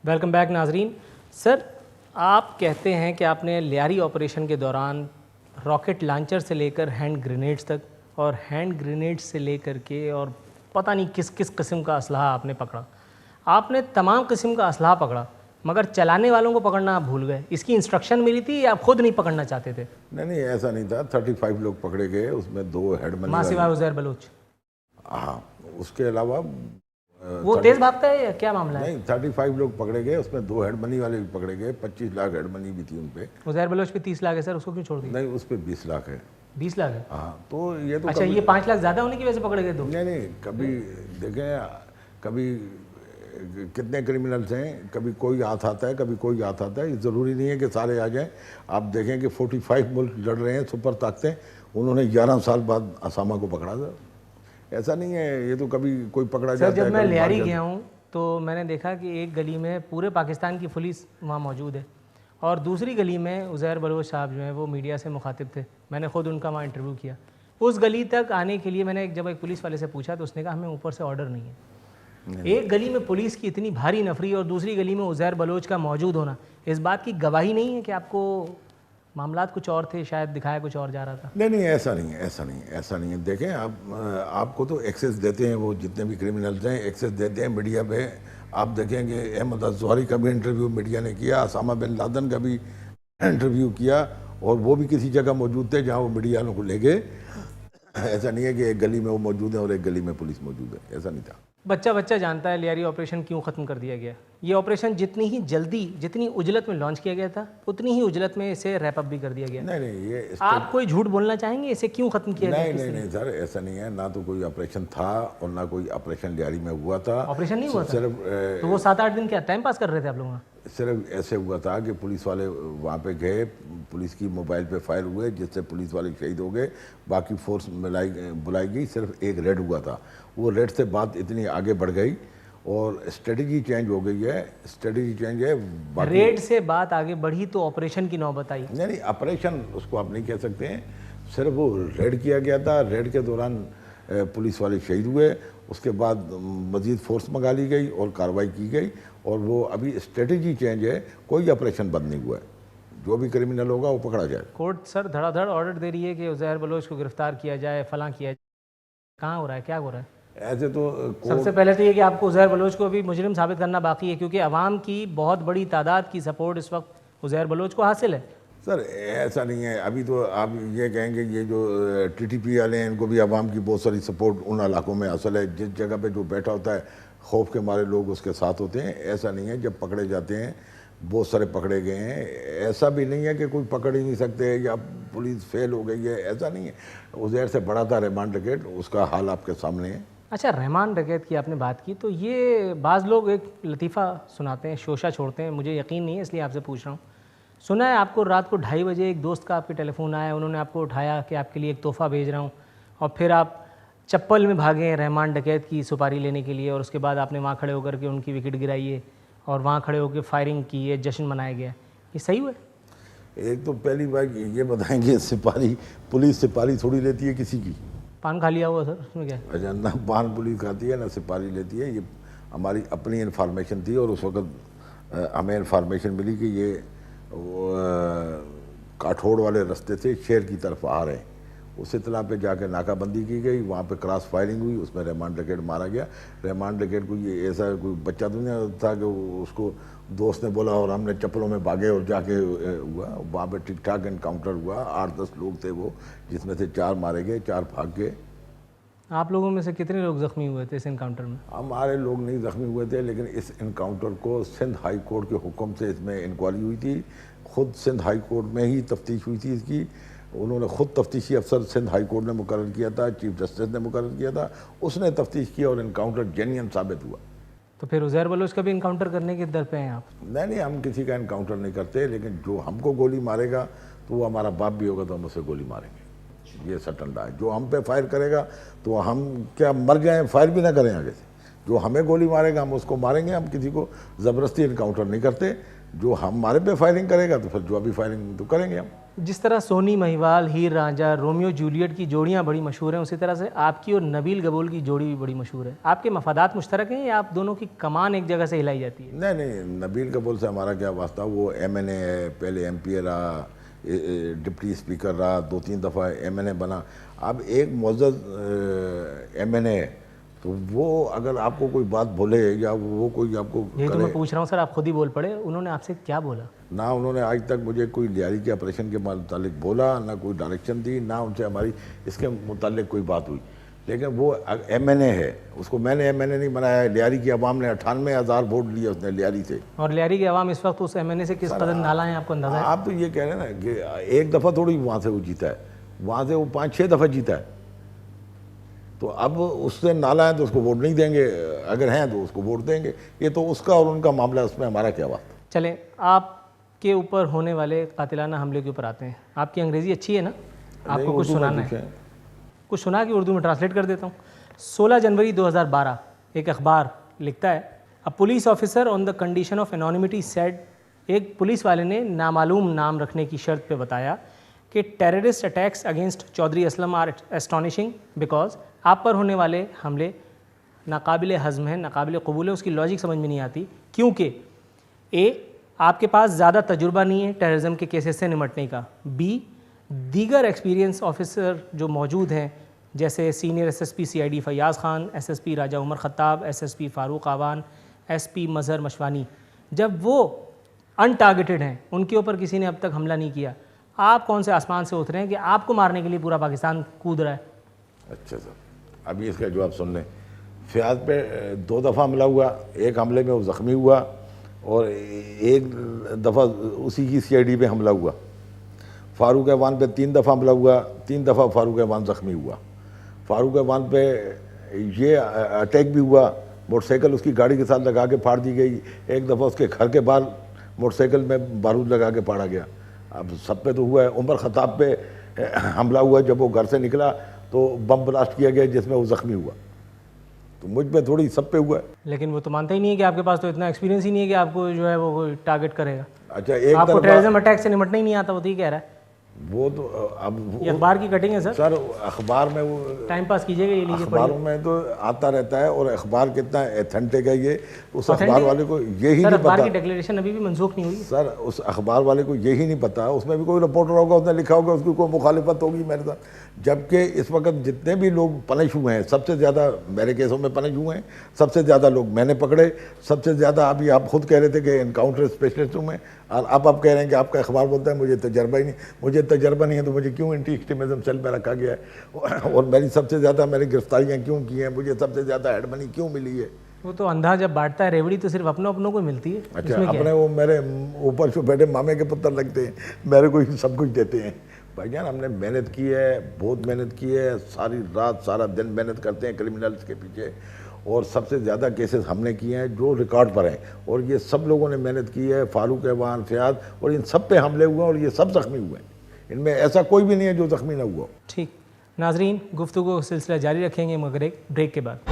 Welcome back ناظرین. سر آپ کہتے ہیں کہ آپ نے لیاری آپریشن کے دوران راکٹ لانچر سے لے کر ہینڈ گرینیڈز تک اور ہینڈ گرینیڈز سے لے کر کے اور پتہ نہیں کس کس قسم کا اسلحہ آپ نے پکڑا. آپ نے تمام قسم کا اسلحہ پکڑا مگر چلانے والوں کو پکڑنا آپ بھول گئے. اس کی انسٹرکشن ملی تھی یا آپ خود نہیں پکڑنا چاہتے تھے؟ نہیں ایسا نہیں تھا. 35 لوگ پکڑے گئے, اس میں 2 ہیڈ منی ماں سوائے عزیر بلوچ. ہاں, اس کے علاوہ وہ تیز بھاگتا ہے یا کیا معاملہ ہے؟ نہیں, 35 لوگ پکڑے گئے, اس میں 2 ہیڈ منی والے بھی پکڑے گئے. 25 لاکھ ہیڈ منی بھی تھی ان پہ. عزیر بلوچ پہ 30 لاکھ ہے سر, اس کو کیوں چھوڑ دیا؟ نہیں, اس پہ 20 لاکھ ہے. 20 لاکھ ہے؟ ہاں, تو یہ تو اچھا, یہ 5 لاکھ زیادہ ہونے کی وجہ سے پکڑے گئے؟ نہیں, کبھی دیکھیں, کبھی کتنے کرمنلز ہیں, کبھی کوئی ہاتھ آتا ہے, کبھی کوئی ہاتھ آتا ہے. یہ ضروری نہیں ہے کہ سارے آ جائیں. آپ دیکھیں کہ 45 ملک لڑ رہے ہیں سپر طاقتیں, انہوں نے 11 سال بعد اسامہ کو پکڑا تھا. ایسا نہیں ہے, یہ تو کبھی کوئی پکڑا جاتا ہے. سر جب میں لیاری گیا ہوں تو میں نے دیکھا کہ ایک گلی میں پورے پاکستان کی پولیس وہاں موجود ہے اور دوسری گلی میں عزیر بلوچ صاحب جو ہیں وہ میڈیا سے مخاطب تھے. میں نے خود ان کا وہاں انٹرویو کیا. اس گلی تک آنے کے لیے میں نے جب ایک پولیس والے سے پوچھا تو اس نے کہا ہمیں اوپر سے آرڈر نہیں ہے. ایک گلی میں پولیس کی اتنی بھاری نفری اور دوسری گلی میں عزیر بلوچ کا موجود ہونا اس بات کی گواہی نہیں ہے کہ آپ کو معاملات کچھ اور تھے, شاید دکھایا کچھ اور جا رہا تھا؟ نہیں, ایسا نہیں ہے. دیکھیں, آپ کو تو ایکسیس دیتے ہیں, وہ جتنے بھی کرمنلز ہیں ایکسیس دیتے ہیں میڈیا پہ. آپ دیکھیں کہ احمد الزہری کا بھی انٹرویو میڈیا نے کیا, اسامہ بن لادن کا بھی انٹرویو کیا, اور وہ بھی کسی جگہ موجود تھے جہاں وہ میڈیا والوں کو لے گئے. ایسا نہیں ہے کہ ایک گلی میں وہ موجود ہیں اور ایک گلی میں پولیس موجود ہے, ایسا نہیں تھا. بچہ جانتا ہے لیاری آپریشن کیوں ختم کر دیا گیا. یہ آپریشن جتنی ہی جلدی, جتنی عجلت میں لانچ کیا گیا تھا, اتنی ہی عجلت میں اسے ریپ اپ بھی کر دیا گیا. نہیں, یہ آپ کوئی جھوٹ بولنا چاہیں گے اسے کیوں ختم کیا گیا؟ نہیں سر, ایسا نہیں ہے. نہ تو کوئی آپریشن تھا اور نہ کوئی آپریشن لیاری میں ہوا تھا. آپریشن نہیں ہوا تھا؟ صرف تو وہ 7-8 دن کیا ٹائم پاس کر رہے تھے آپ لوگ؟ صرف ایسے ہوا تھا کہ پولیس والے وہاں پہ گئے, پولیس کی موبائل پہ فائر ہوئے جس سے پولیس والے شہید ہو گئے, باقی فورس بلائی گئی. صرف ایک ریڈ ہوا تھا. وہ ریڈ سے بات اتنی آگے بڑھ گئی اور اسٹریٹجی چینج ہو گئی ہے. اسٹریٹجی چینج ہے. ریڈ سے بات آگے بڑھی تو آپریشن کی نوبت آئی. نہیں, آپریشن اس کو آپ نہیں کہہ سکتے ہیں. صرف وہ ریڈ کیا گیا تھا. ریڈ کے دوران پولیس والے شہید ہوئے. اس کے بعد مزید فورس منگا لی گئی اور کارروائی کی گئی, اور وہ ابھی اسٹریٹجی چینج ہے. کوئی آپریشن بند نہیں ہوا ہے. جو بھی کرمنل ہوگا وہ پکڑا جائے. کورٹ سر دھڑا دھڑ آرڈر دے رہی ہے کہ عزیر بلوچ کو گرفتار کیا جائے, فلاں کیا جائے. کہاں ہو رہا ہے, کیا ہو رہا ہے؟ ایسے تو سب سے پہلے تو یہ کہ آپ کو عزیر بلوچ کو بھی مجرم ثابت کرنا باقی ہے, کیونکہ عوام کی بہت بڑی تعداد کی سپورٹ اس وقت عزیر بلوچ کو حاصل ہے. سر ایسا نہیں ہے. ابھی تو آپ یہ کہیں گے یہ جو ٹی ٹی پی والے ہیں ان کو بھی عوام کی بہت ساری سپورٹ ان علاقوں میں حاصل ہے. جس جگہ پہ جو بیٹھا ہوتا ہے خوف کے مارے لوگ اس کے ساتھ ہوتے ہیں. ایسا نہیں ہے. جب پکڑے جاتے ہیں, بہت سارے پکڑے گئے ہیں. ایسا بھی نہیں ہے کہ کوئی پکڑ ہی نہیں سکتے یا پولیس فیل ہو گئی ہے, ایسا نہیں ہے. عزیر سے بڑا تھا رحمان ڈکیت, اس کا حال آپ کے سامنے ہے. اچھا, رحمان ڈکیت کی آپ نے بات کی تو یہ بعض لوگ ایک لطیفہ سناتے ہیں, شوشہ چھوڑتے ہیں, مجھے یقین نہیں ہے اس لیے آپ سے پوچھ رہا ہوں. سنا ہے آپ کو رات کو 2:30 بجے ایک دوست کا آپ کے ٹیلی فون آیا, انہوں نے آپ کو اٹھایا کہ آپ کے لیے ایک تحفہ بھیج رہا ہوں, اور پھر آپ چپل میں بھاگے رحمان ڈکیت کی سپاری لینے کے لیے, اور اس کے بعد آپ نے وہاں کھڑے ہو کر کے ان کی وکٹ گرائی ہے اور وہاں کھڑے ہو کے فائرنگ کی ہے, جشن منایا گیا. یہ صحیح ہوا ہے؟ ایک تو پہلی بات یہ بتائیں گے, سپاری پولیس سپاری تھوڑی لیتی ہے کسی کی. پان کھا لیا ہوا سر, اس میں کیا ہے؟ اچھا, نہ پان پولیس کھاتی ہے نہ سپاری لیتی ہے. یہ ہماری اپنی انفارمیشن تھی, اور اس وقت ہمیں انفارمیشن ملی کہ یہ کاٹھوڑ والے رستے سے شہر کی طرف آ رہے ہیں. اس اطلاع پہ جا کے ناکہ بندی کی گئی, وہاں پہ کراس فائرنگ ہوئی, اس میں رحمان ڈکیت مارا گیا. رحمان ڈکیت کو یہ ایسا کوئی بچہ تو نہیں تھا کہ اس کو دوست نے بولا اور ہم نے چپلوں میں بھاگے اور جا کے ہوا. وہاں پہ ٹھیک ٹھاک انکاؤنٹر ہوا. 8-10 لوگ تھے وہ, جس میں سے 4 مارے گئے, 4 بھاگ گئے. آپ لوگوں میں سے کتنے لوگ زخمی ہوئے تھے اس انکاؤنٹر میں؟ ہمارے لوگ نہیں زخمی ہوئے تھے, لیکن اس انکاؤنٹر کو سندھ ہائی کورٹ کے حکم سے اس میں انکوائری ہوئی تھی. خود سندھ ہائی کورٹ میں ہی تفتیش ہوئی تھی اس کی. انہوں نے خود تفتیشی افسر سندھ ہائی کورٹ نے مقرر کیا تھا, چیف جسٹس نے مقرر کیا تھا, اس نے تفتیش کیا اور انکاؤنٹر جینین ثابت ہوا. تو پھر عزیر بلوچ کا بھی انکاؤنٹر کرنے کے در پہ ہیں آپ؟ نہیں, ہم کسی کا انکاؤنٹر نہیں کرتے, لیکن جو ہم کو گولی مارے گا تو وہ ہمارا باپ بھی ہوگا تو ہم اسے گولی ماریں گے. یہ سٹنڈا ہے. جو ہم پہ فائر کرے گا تو ہم کیا مر جائیں, فائر بھی نہ کریں آگے سے. جو ہمیں گولی مارے گا ہم اس کو ماریں گے. ہم کسی کو زبردستی انکاؤنٹر نہیں کرتے. جو ہمارے پہ فائرنگ کرے گا تو پھر جو ابھی فائرنگ تو کریں گے ہم. جس طرح سونی مہیوال، ہیر رانجھا، رومیو جولیٹ کی جوڑیاں بڑی مشہور ہیں، اسی طرح سے آپ کی اور نبیل گبول کی جوڑی بھی بڑی مشہور ہے. آپ کے مفادات مشترک ہیں یا آپ دونوں کی کمان ایک جگہ سے ہلائی جاتی ہے؟ نہیں، نبیل گبول سے ہمارا کیا واسطہ، وہ ایم این اے ہے، پہلے ایم پی اے رہا، ڈپٹی اسپیکر رہا، 2-3 دفعہ ایم این اے بنا. اب ایک معزز ایم این اے تو وہ اگر آپ کو کوئی بات بولے یا وہ کوئی آپ کو یہ تو میں پوچھ رہا ہوں سر، آپ خود ہی بول پڑے، انہوں نے آپ سے کیا بولا؟ نہ انہوں نے آج تک مجھے کوئی لیاری کے آپریشن کے متعلق بولا، نہ کوئی ڈائریکشن دی، نہ ان سے ہماری اس کے متعلق کوئی بات ہوئی. لیکن وہ ایم این اے ہے، اس کو میں نے ایم این اے نہیں بنایا. لیاری کی عوام نے 98,000 ووٹ لیے اس نے لیاری سے. اور لیاری کے عوام اس وقت اس ایم این اے سے کس قدر نالا ہیں آپ کو اندازہ ہے؟ آپ تو یہ کہہ رہے ہیں نا کہ ایک دفعہ تھوڑی وہاں سے وہ جیتا ہے، وہاں سے وہ 5-6 دفعہ جیتا ہے. تو اب اس سے نالا ہے تو اس کو ووٹ نہیں دیں گے، اگر ہیں تو اس کو ووٹ دیں گے. یہ تو اس کا اور ان کا معاملہ، اس میں ہمارا کیا بات. چلیں آپ کے اوپر ہونے والے قاتلانہ حملے کے اوپر آتے ہیں. آپ کی انگریزی اچھی ہے نا؟ آپ کو کچھ سنانا ہے؟ کچھ سنا کہ اردو میں ٹرانسلیٹ کر دیتا ہوں. 16 جنوری 2012 ایک اخبار لکھتا ہے، a police officer on the condition of anonymity said, ایک پولیس والے نے نامعلوم نام رکھنے کی شرط پہ بتایا کہ terrorist attacks against Chaudhry Aslam are astonishing because آپ پر ہونے والے حملے ناقابل ہضم ہیں، ناقابل قبول ہے. اس کی لاجک سمجھ میں نہیں آتی کیونکہ اے آپ کے پاس زیادہ تجربہ نہیں ہے ٹیررزم کے کیسز سے نمٹنے کا، بی دیگر ایکسپیرینس آفیسر جو موجود ہیں جیسے senior S S P C I D Fayyaz Khan, S S P Raja Umar Khattab, S S P Farooq Awan, S P Mazhar Mashwani, جب وہ ان ٹارگیٹڈ ہیں، ان کے اوپر کسی نے اب تک حملہ نہیں کیا، آپ کون سے آسمان سے اترے ہیں کہ آپ کو مارنے کے لیے پورا پاکستان کود رہا ہے؟ اچھا سر، ابھی اس کا جواب سن لیں. فیاض پہ 2 دفعہ حملہ ہوا، ایک حملے میں وہ زخمی ہوا اور ایک دفعہ اسی کی سی آئی ڈی پہ حملہ ہوا. فاروق ایوان پہ 3 دفعہ حملہ ہوا، 3 دفعہ فاروق ایوان زخمی ہوا. فاروق ایوان پہ یہ اٹیک بھی ہوا، موٹر سائیکل اس کی گاڑی کے ساتھ لگا کے پھاڑ دی گئی. ایک دفعہ اس کے گھر کے باہر موٹر سائیکل میں بارود لگا کے پھاڑا گیا. اب سب پہ تو ہوا ہے. عمر خطاب پہ حملہ ہوا، جب وہ گھر سے نکلا تو بم بلاسٹ کیا گیا جس میں وہ زخمی ہوا. تو مجھ پہ تھوڑی سب پہ ہوا ہے. لیکن وہ تو مانتا ہی نہیں ہے کہ آپ کے پاس تو اتنا ایکسپیرینس ہی نہیں ہے کہ آپ کو جو ہے وہ ٹارگیٹ کرے گا. اچھا، ایک آپ کو ٹیررزم اٹیک سے نمٹنا ہی نہیں آتا، وہ تو یہ کہہ رہا ہے. وہ تو اب یہ اخبار کی کٹنگ ہے سر، اخبار میں وہ ٹائم پاس کیجیے گا، یہ لیجیے اخباروں میں تو آتا رہتا ہے. اور اخبار کتنا ایتھنٹک ہے یہ اس اخبار والے کو یہی سر. نہیں اخبار پتا. کی ڈکلیریشن ابھی بھی منسوخ نہیں ہوئی سر اس اخبار والے کو یہی نہیں پتا، اس میں بھی کوئی رپورٹر ہوگا، اس نے لکھا ہوگا، اس کی کوئی مخالفت ہوگی میرے ساتھ. جبکہ اس وقت جتنے بھی لوگ پنش ہوئے ہیں، سب سے زیادہ میرے کیسوں میں پنش ہوئے ہیں، سب سے زیادہ لوگ میں نے پکڑے، سب سے زیادہ ابھی آپ خود کہہ رہے تھے کہ انکاؤنٹر اسپیشلسٹ ہوں میں، اور آپ کہہ رہے ہیں کہ آپ کا اخبار بولتا ہے مجھے تجربہ ہی نہیں. مجھے تجربہ نہیں ہے تو مجھے کیوں اینٹی ایکسٹریمزم سیل میں رکھا گیا ہے؟ اور میری سب سے زیادہ میری گرفتاریاں کیوں کی ہیں؟ مجھے سب سے زیادہ ہیڈ منی کیوں ملی ہے؟ وہ تو اندھا جب بانٹتا ہے ریوڑی تو صرف اپنوں کو ملتی ہے. اچھا، اپنے وہ میرے اوپر جو بیٹھے مامے کے پتر لگتے ہیں، میرے کو ہی سب کچھ دیتے ہیں. بھائی جان ہم نے محنت کی ہے، بہت محنت کی ہے، ساری رات سارا دن محنت کرتے ہیں کرمنلز کے پیچھے. اور سب سے زیادہ کیسز ہم نے کیے ہیں جو ریکارڈ پر ہیں، اور یہ سب لوگوں نے محنت کی ہے. فاروق ایوان، فیاض، اور ان سب پہ حملے ہوئے ہیں اور یہ سب زخمی ہوئے ہیں. ان میں ایسا کوئی بھی نہیں ہے جو زخمی نہ ہوا. ٹھیک ناظرین، گفتگو کا سلسلہ جاری رکھیں گے مگر ایک بریک کے بعد.